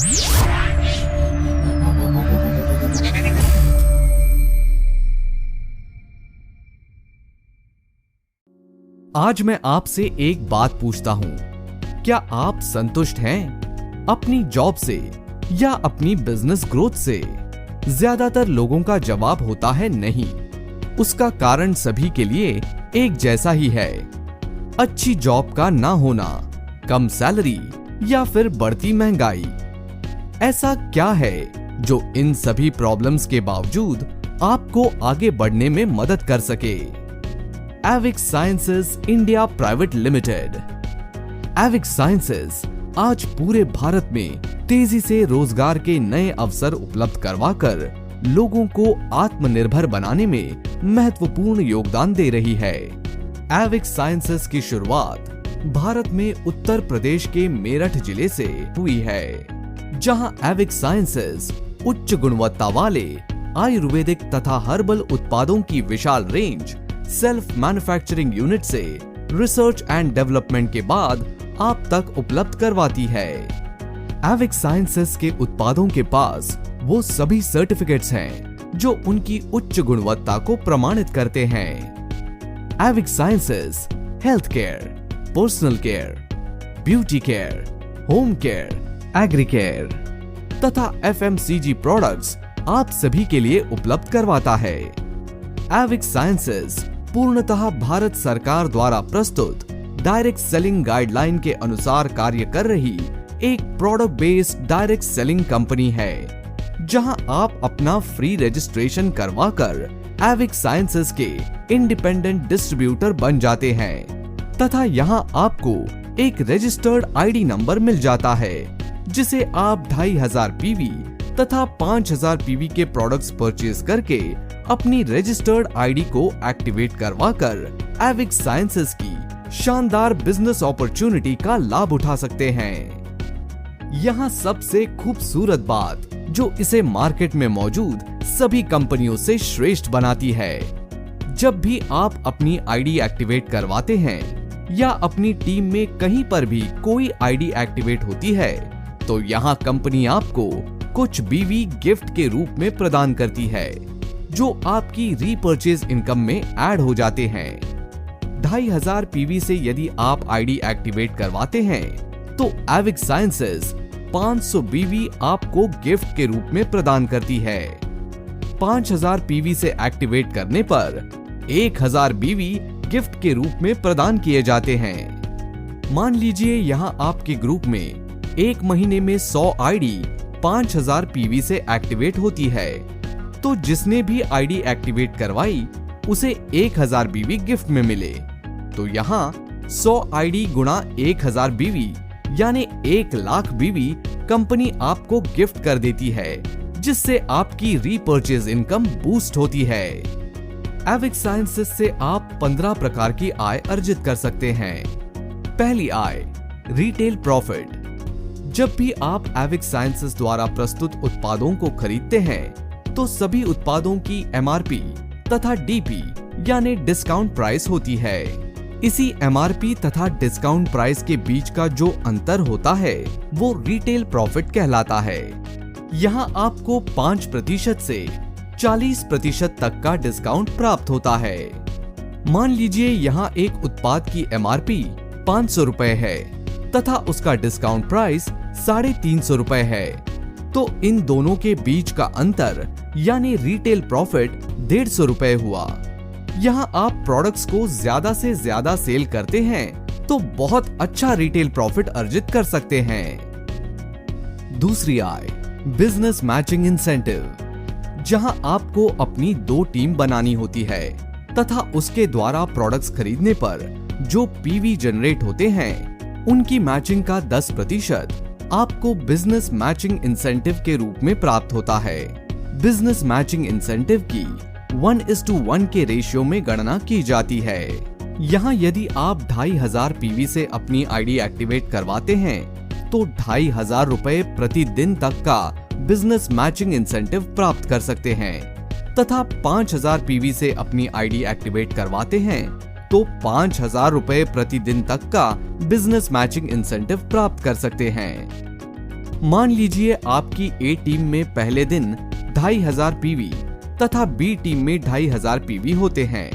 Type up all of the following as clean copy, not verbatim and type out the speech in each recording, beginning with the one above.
आज मैं आपसे एक बात पूछता हूं, क्या आप संतुष्ट हैं अपनी जॉब से या अपनी बिजनेस ग्रोथ से? ज्यादातर लोगों का जवाब होता है नहीं। उसका कारण सभी के लिए एक जैसा ही है, अच्छी जॉब का ना होना, कम सैलरी या फिर बढ़ती महंगाई। ऐसा क्या है जो इन सभी प्रॉब्लम्स के बावजूद आपको आगे बढ़ने में मदद कर सके? Avix sciences India private limited. Avix sciences आज पूरे भारत में तेजी से रोजगार के नए अवसर उपलब्ध करवाकर लोगों को आत्मनिर्भर बनाने में महत्वपूर्ण योगदान दे रही है। एविक्स साइंसेज की शुरुआत भारत में उत्तर प्रदेश के मेरठ जिले से हुई है, जहां एविक्स साइंसेज उच्च गुणवत्ता वाले आयुर्वेदिक तथा हर्बल उत्पादों की विशाल रेंज सेल्फ मैन्युफैक्चरिंग यूनिट से रिसर्च एंड डेवलपमेंट के बाद आप तक उपलब्ध करवाती है। एविक्स साइंसेज के उत्पादों के पास वो सभी सर्टिफिकेट्स हैं जो उनकी उच्च गुणवत्ता को प्रमाणित करते हैं। Avix sciences health care, personal care, beauty care, home care, agri care तथा एफएमसीजी प्रोडक्ट्स आप सभी के लिए उपलब्ध करवाता है। एविक्स साइंसेज पूर्णतः भारत सरकार द्वारा प्रस्तुत डायरेक्ट सेलिंग गाइडलाइन के अनुसार कार्य कर रही एक product based direct selling company है, जहां आप अपना फ्री रजिस्ट्रेशन करवाकर एविक्स साइंसेज के इंडिपेंडेंट डिस्ट्रीब्यूटर बन जाते हैं तथा यहां आपको एक रजिस्टर्ड आईडी नंबर मिल जाता है, जिसे आप 2500 पीवी तथा 5000 पीवी के प्रोडक्ट्स परचेज करके अपनी रजिस्टर्ड आईडी को एक्टिवेट करवाकर एविक्स साइंसेज की शानदार बिजनेस अपॉर्चुनिटी का लाभ उठा सकते हैं। यहाँ सबसे खूबसूरत बात जो इसे मार्केट में मौजूद सभी कंपनियों से श्रेष्ठ बनाती है, जब भी आप अपनी आईडी एक्टिवेट करवाते हैं या अपनी टीम में कहीं पर भी कोई आईडी एक्टिवेट होती है, तो यहाँ कंपनी आपको कुछ बीवी गिफ्ट के रूप में प्रदान करती है, जो आपकी रीपर्चेज इनकम में ऐड हो जाते हैं। 2500 पीवी से यदि आप आईडी एक्टिवेट करवाते हैं तो एविक्स साइंसेज 500 बीवी आपको गिफ्ट के रूप में प्रदान करती है। 5000 पीवी से एक्टिवेट करने पर 1000 बीवी गिफ्ट के रूप में प्रदान किए जाते हैं। मान लीजिए यहाँ आपके ग्रुप में एक महीने में 100 आईडी 5000 पीवी से एक्टिवेट होती है, तो जिसने भी आईडी एक्टिवेट करवाई उसे 1000 बीवी गिफ्ट में मिले, तो यहाँ 100 आईडी गुणा 1000 बीवी यानी 1 लाख बीवी कंपनी आपको गिफ्ट कर देती है, जिससे आपकी रीपर्चेज इनकम बूस्ट होती है। एविक्स साइंसेज से आप 15 प्रकार की आय अर्जित कर सकते हैं। पहली आय, रिटेल प्रॉफिट। जब भी आप एविक्स साइंसेज द्वारा प्रस्तुत उत्पादों को खरीदते हैं तो सभी उत्पादों की एमआरपी तथा डीपी यानी डिस्काउंट प्राइस होती है। इसी एमआरपी तथा डिस्काउंट प्राइस के बीच का जो अंतर होता है वो रिटेल प्रॉफिट कहलाता है। यहाँ आपको 5% से 40% तक का डिस्काउंट प्राप्त होता है। मान लीजिए यहाँ एक उत्पाद की एमआरपी 500 रुपए है तथा उसका डिस्काउंट प्राइस 350 रुपए है, तो इन दोनों के बीच का अंतर यानी रिटेल प्रॉफिट 150 रुपए हुआ। यहाँ आप प्रोडक्ट्स को ज्यादा से ज्यादा सेल करते हैं तो बहुत अच्छा रिटेल प्रॉफिट अर्जित कर सकते हैं। दूसरी आय, बिजनेस मैचिंग इंसेंटिव। जहाँ आपको अपनी 2 टीम बनानी होती है तथा उसके द्वारा प्रोडक्ट्स खरीदने पर जो पीवी जनरेट होते हैं उनकी मैचिंग का 10% आपको बिजनेस मैचिंग इंसेंटिव के रूप में प्राप्त होता है। बिजनेस मैचिंग इंसेंटिव की 1:1 के रेशियो में गणना की जाती है। यहाँ यदि आप 2500 पीवी से अपनी आईडी एक्टिवेट करवाते हैं तो 2500 रुपए प्रतिदिन तक का बिजनेस मैचिंग इंसेंटिव प्राप्त कर सकते हैं तथा 5000 पीवी से अपनी आईडी एक्टिवेट करवाते हैं तो 5000 रुपए प्रतिदिन तक का बिजनेस मैचिंग इंसेंटिव प्राप्त कर सकते हैं। मान लीजिए आपकी ए टीम में पहले दिन 2500 पीवी तथा बी टीम में 2500 पीवी होते हैं,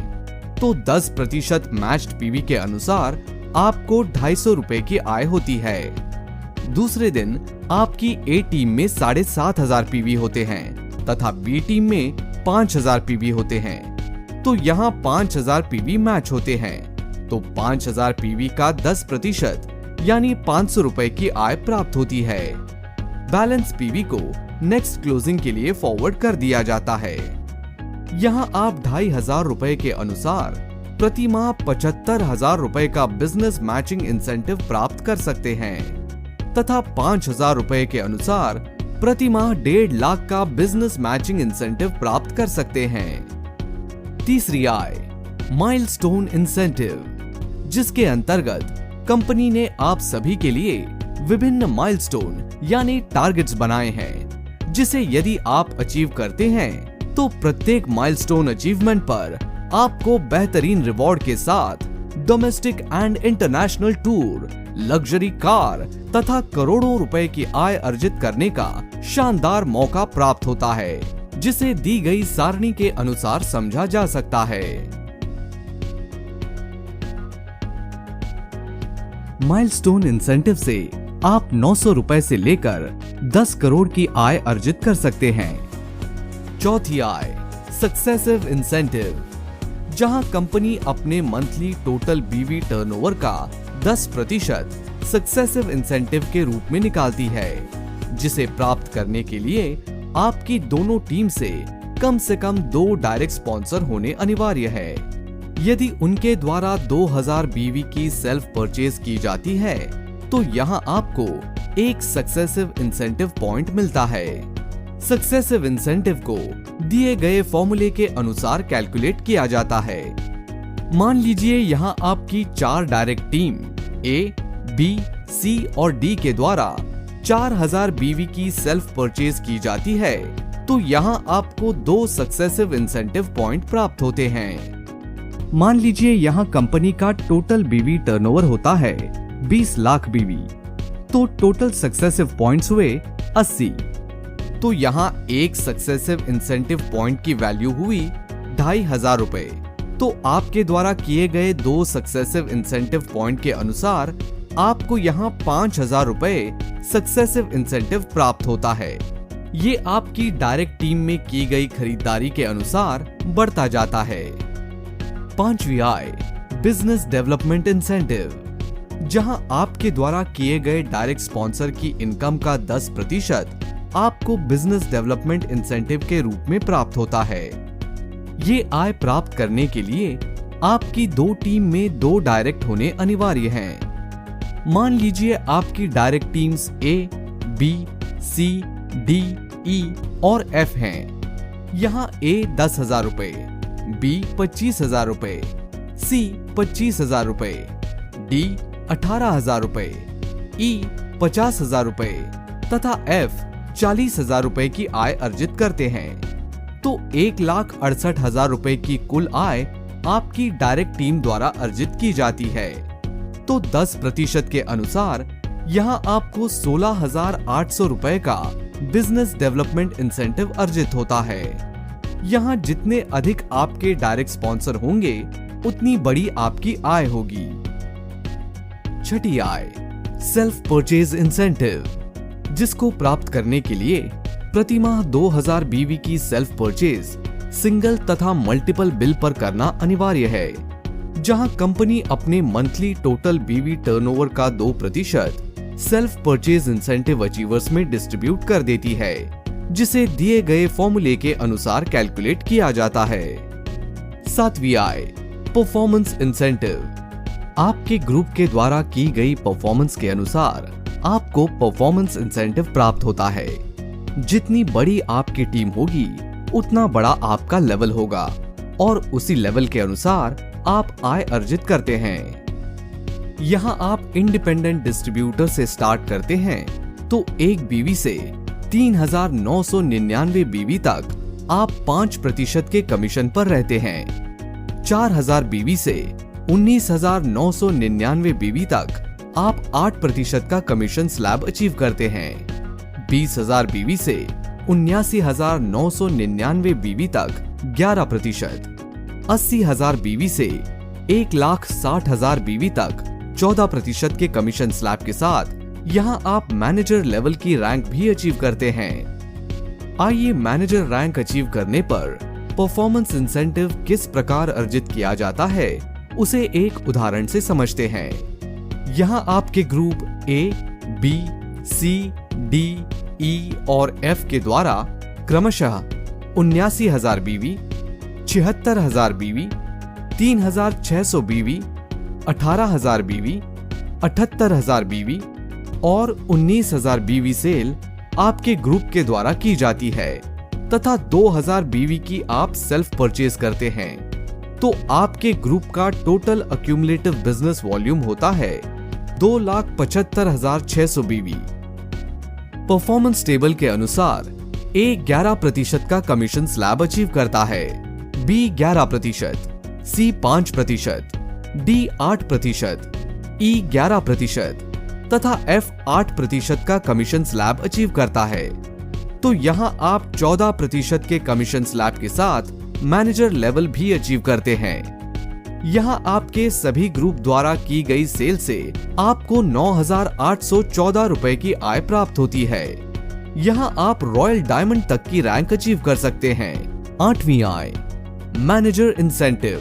तो 10% मैच्ड पीवी के अनुसार आपको 250 रुपए की आय होती है। दूसरे दिन आपकी ए टीम में 7500 पीवी होते हैं तथा बी टीम में 5000 पीवी होते हैं, तो यहाँ 5000 पीवी मैच होते हैं, तो 5000 पीवी का 10% यानी 500 रुपए की आय प्राप्त होती है। बैलेंस पीवी को नेक्स्ट क्लोजिंग के लिए फॉरवर्ड कर दिया जाता है। यहाँ आप 2500 रुपए के अनुसार प्रति माह 75,000 रुपए का बिजनेस मैचिंग इंसेंटिव प्राप्त कर सकते हैं तथा 5,000 रुपए के अनुसार प्रति माह 1.5 लाख का बिजनेस मैचिंग इंसेंटिव प्राप्त कर सकते हैं। तीसरी आय माइलस्टोन इंसेंटिव, जिसके अंतर्गत कंपनी ने आप सभी के लिए विभिन्न माइलस्टोन यानी टारगेट्स बनाए हैं, जिसे यदि आप अचीव करते हैं तो प्रत्येक माइलस्टोन अचीवमेंट पर आपको बेहतरीन रिवॉर्ड के साथ domestic and international tour, luxury car तथा करोड़ों रुपए की आय अर्जित करने का शानदार मौका प्राप्त होता है, जिसे दी गई सारणी के अनुसार समझा जा सकता है। माइलस्टोन इंसेंटिव से आप 900 रुपए से लेकर 10 करोड़ की आय अर्जित कर सकते हैं। चौथी आय सक्सेसिव इंसेंटिव, जहां कंपनी अपने मंथली टोटल बीवी टर्नओवर का 10% सक्सेसिव इंसेंटिव के रूप में निकालती है, जिसे प्राप्त करने के लिए आपकी दोनों टीम से कम 2 डायरेक्ट स्पॉन्सर होने अनिवार्य है। यदि उनके द्वारा 2000 बीवी की सेल्फ परचेज की जाती है तो यहाँ आपको एक सक्सेसिव इंसेंटिव पॉइंट मिलता है। सक्सेसिव इंसेंटिव को दिए गए फॉर्मूले के अनुसार कैलकुलेट किया जाता है। मान लीजिए यहाँ आपकी 4 डायरेक्ट टीम ए, बी, सी और डी के द्वारा 4000 बीवी की सेल्फ परचेज की जाती है, तो यहाँ आपको 2 सक्सेसिव इंसेंटिव पॉइंट प्राप्त होते हैं। मान लीजिए यहाँ कंपनी का टोटल बीवी टर्नओवर होता है 20 लाख बीवी, तो टोटल सक्सेसिव पॉइंट्स हुए 80, तो यहाँ एक सक्सेसिव इंसेंटिव पॉइंट की वैल्यू हुई 2500 रुपए। तो आपके द्वारा किए गए 2 सक्सेसिव इंसेंटिव पॉइंट के अनुसार आपको यहाँ 5000 रुपए सक्सेसिव इंसेंटिव प्राप्त होता है। ये आपकी डायरेक्ट टीम में की गई खरीदारी के अनुसार बढ़ता जाता है। पांचवी आय बिजनेस डेवलपमेंट इंसेंटिव, जहां आपके द्वारा किए गए डायरेक्ट स्पॉन्सर की इनकम का 10% आपको बिजनेस डेवलपमेंट इंसेंटिव के रूप में प्राप्त होता है। ये आय प्राप्त करने के लिए आपकी 2 टीम में 2 डायरेक्ट होने अनिवार्य हैं। मान लीजिए आपकी डायरेक्ट टीम्स ए, बी, सी, डी, ई और एफ हैं। यहाँ ए 10,000 रुपए, बी 25,000 रुपए, सी 25,000 रुपए, डी 18,000 रुपए, ई 50,000 रुपए तथा एफ 40,000 रुपए की आय अर्जित करते हैं। तो 1,68,000 रुपए की कुल आय आपकी डायरेक्ट टीम द्वारा अर्जित की जाती है। तो 10% के अनुसार यहाँ आपको 16,800 रुपए का बिजनेस डेवलपमेंट इंसेंटिव अर्जित होता है। यहाँ जितने अधिक आपके डायरेक्ट स्पॉन्सर होंगे उतनी बड़ी आपकी आय होगी। छठी आय सेल्फ परचेज इंसेंटिव, जिसको प्राप्त करने के लिए प्रति माह 2000 बीवी की सेल्फ परचेज सिंगल तथा मल्टीपल बिल पर करना अनिवार्य है, जहां कंपनी अपने मंथली टोटल बीवी टर्नओवर का 2% सेल्फ परचेज इंसेंटिव अचीवर्स में डिस्ट्रीब्यूट कर देती है, जिसे दिए गए फॉर्मूले के अनुसार कैलकुलेट किया जाता है। सातवीं आय परफॉर्मेंस इंसेंटिव, आपके ग्रुप के द्वारा की गई परफॉर्मेंस के अनुसार आपको परफॉर्मेंस इंसेंटिव प्राप्त होता है। जितनी बड़ी आपकी टीम होगी उतना बड़ा आपका लेवल होगा और उसी लेवल के अनुसार आप आय अर्जित करते हैं। यहाँ आप इंडिपेंडेंट डिस्ट्रीब्यूटर से स्टार्ट करते हैं तो एक बीवी से 3,999 बीवी तक आप 5% के कमीशन पर रहते हैं। 4,000 बीवी से 19,999 बीवी तक आप 8% का कमीशन स्लैब अचीव करते हैं। 20,000 बीवी से 79,999 बीवी तक 11%, 80,000 बीवी से 1,60,000 बीवी तक 14% के कमीशन स्लैब के साथ यहाँ आप मैनेजर लेवल की रैंक भी अचीव करते हैं। आइए मैनेजर रैंक अचीव करने पर परफॉर्मेंस इंसेंटिव किस प्रकार अर्जित किया जाता है उसे एक उदाहरण से समझते हैं। यहाँ आपके group A, B, C, D, E और एफ के द्वारा क्रमशः 79,000 बीवी, 76,000 बीवी, 3,600 बीवी, 18,000 बीवी, 78,000 बीवी और 19,000 बीवी सेल आपके ग्रुप के द्वारा की जाती है तथा 2,000 बीवी की आप सेल्फ परचेज करते हैं, तो आपके ग्रुप का टोटल अक्यूमुलेटिव बिजनेस वॉल्यूम होता है 2,75,600 बीवी। परफॉर्मेंस टेबल के अनुसार ए 11% का कमीशन स्लैब अचीव करता है, बी 11%, सी 5%, डी 8%, ई 11% तथा एफ 8% का कमीशन स्लैब अचीव करता है। तो यहाँ आप 14% के कमीशन स्लैब के साथ मैनेजर लेवल भी अचीव करते हैं। यहाँ आपके सभी ग्रुप द्वारा की गई सेल से आपको 9,814 रुपए की आय प्राप्त होती है। यहाँ आप रॉयल डायमंड तक की रैंक अचीव कर सकते हैं। 8वीं आय, manager incentive.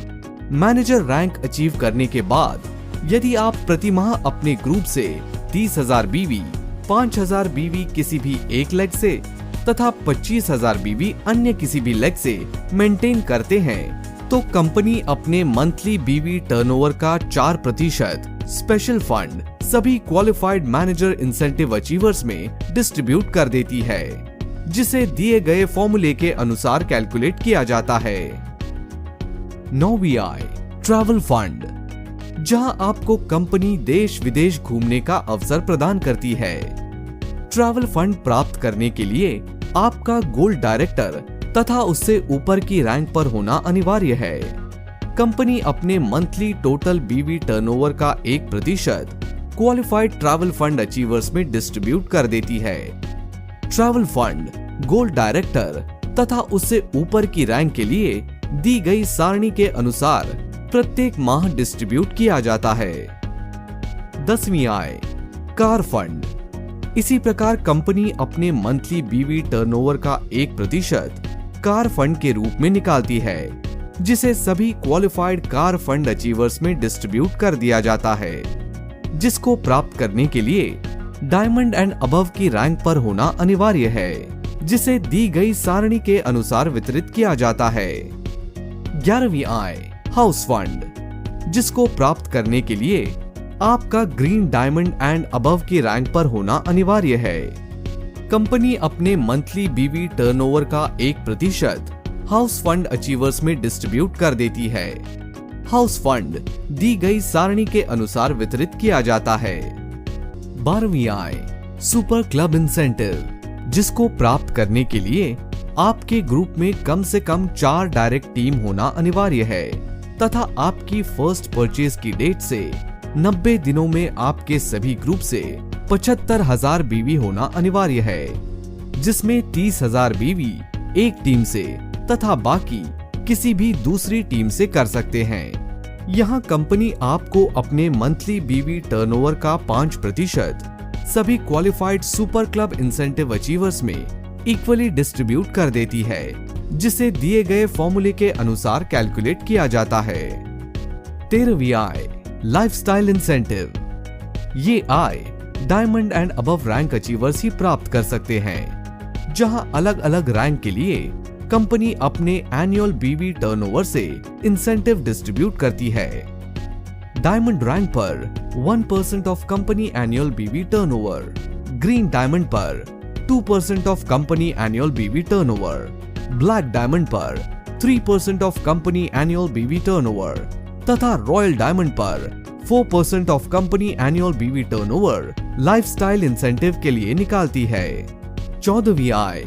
Manager rank achieve करने के बाद यदि आप प्रति माह अपने ग्रुप से 30,000 बीवी, 5,000 बीवी किसी भी एक लेग से तथा 25,000 बीवी अन्य किसी भी लेग से मेंटेन करते हैं, तो कंपनी अपने मंथली बीवी टर्नओवर का 4% स्पेशल फंड सभी क्वालिफाइड मैनेजर इंसेंटिव अचीवर्स में डिस्ट्रीब्यूट कर देती है, जिसे दिए गए फॉर्मूले के अनुसार कैलकुलेट किया जाता है। 9वीं आय, ट्रैवल फंड, जहां आपको कंपनी देश विदेश घूमने का अवसर प्रदान करती है। ट्रैवल फंड प्राप्त करने के लिए आपका गोल्ड डायरेक्टर तथा उससे ऊपर की रैंक पर होना अनिवार्य है। कंपनी अपने मंथली टोटल बीवी टर्नओवर का 1% क्वालिफाइड ट्रैवल फंड अचीवर्स में डिस्ट्रीब्यूट कर देती है। ट्रैवल फंड गोल्ड डायरेक्टर तथा उससे ऊपर की रैंक के लिए दी गई सारणी के अनुसार प्रत्येक माह डिस्ट्रीब्यूट किया जाता है। 10वीं आय, कार फंड। इसी प्रकार कंपनी अपने मंथली बीवी टर्नओवर का 1% कार फंड के रूप में निकालती है, जिसे सभी क्वालिफाइड कार फंड अचीवर्स में डिस्ट्रीब्यूट कर दिया जाता है, जिसको प्राप्त करने के लिए डायमंड एंड अबव की रैंक पर होना अनिवार्य है, जिसे दी गई सारणी के अनुसार वितरित किया जाता है। 11वीं आय, हाउस फंड, जिसको प्राप्त करने के लिए आपका ग्रीन डायमंड एंड अबव की रैंक पर होना अनिवार्य है। कंपनी अपने मंथली बीवी टर्नओवर का 1% हाउस फंड अचीवर्स में डिस्ट्रीब्यूट कर देती है। हाउस फंड दी गई सारणी के अनुसार वितरित किया जाता है। 12वीं आय, सुपर क्लब इंसेंटिव, जिसको प्राप्त करने के लिए आपके ग्रुप में कम से कम 4 डायरेक्ट टीम होना अनिवार्य है तथा आपकी फर्स्ट परचेज की डेट से 90 दिनों में आपके सभी ग्रुप से 75,000 बीवी होना अनिवार्य है, जिसमें 30,000 बीवी एक टीम से तथा बाकी किसी भी दूसरी टीम से कर सकते हैं। यहाँ कंपनी आपको अपने मंथली बीवी टर्नओवर का 5% सभी qualified super club incentive achievers में इक्वली डिस्ट्रीब्यूट कर देती है, जिसे दिए गए फॉर्मूले के अनुसार कैलकुलेट किया जाता है। 13वीं आय, लाइफस्टाइल इंसेंटिव। ये आय diamond and above rank achievers ही प्राप्त कर सकते हैं, जहां अलग अलग रैंक के लिए कंपनी अपने एनुअल बीवी टर्नओवर से इंसेंटिव डिस्ट्रीब्यूट करती है। डायमंड रैंक पर 1% ऑफ कंपनी एनुअल बीवी टर्नओवर, ग्रीन डायमंड पर 2% ऑफ कंपनी एनुअल बीवी टर्नओवर, ब्लैक डायमंड पर 3% ऑफ कंपनी एनुअल बीवी टर्नओवर तथा रॉयल डायमंड पर 4% ऑफ कंपनी एनुअल बीवी टर्नओवर लाइफस्टाइल इंसेंटिव के लिए निकालती है। 14वीं आय,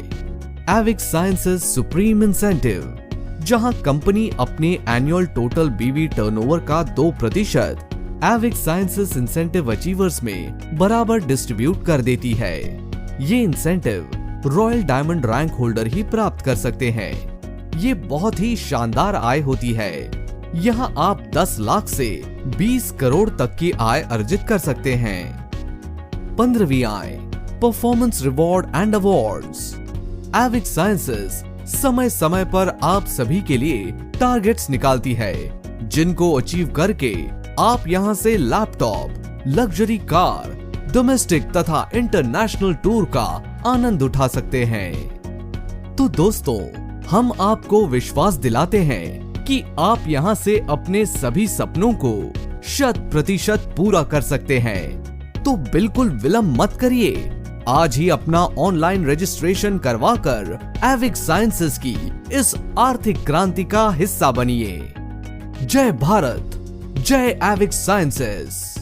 एविक्स साइंसेज सुप्रीम इंसेंटिव, जहां कंपनी अपने एनुअल टोटल बीवी टर्नओवर का 2% एविक्स साइंसेज इंसेंटिव अचीवर्स में बराबर डिस्ट्रीब्यूट कर देती है। ये incentive royal diamond rank holder ही प्राप्त कर सकते हैं। ये बहुत ही शानदार आय होती है। यहाँ आप 10 लाख से 20 करोड़ तक की आय अर्जित कर सकते हैं। 15वीं आय, performance reward and awards. Avik sciences समय समय पर आप सभी के लिए टारगेट्स निकालती है, जिनको अचीव करके आप यहाँ से लैपटॉप, लग्जरी कार, डोमेस्टिक तथा इंटरनेशनल टूर का आनंद उठा सकते हैं। तो दोस्तों, हम आपको विश्वास दिलाते हैं कि आप यहाँ से अपने सभी सपनों को 100% पूरा कर सकते हैं। तो बिल्कुल विलंब मत करिए, आज ही अपना ऑनलाइन रजिस्ट्रेशन करवाकर एविक साइंसेस की इस आर्थिक क्रांति का हिस्सा बनिए। जय भारत, जय एविक साइंसेस।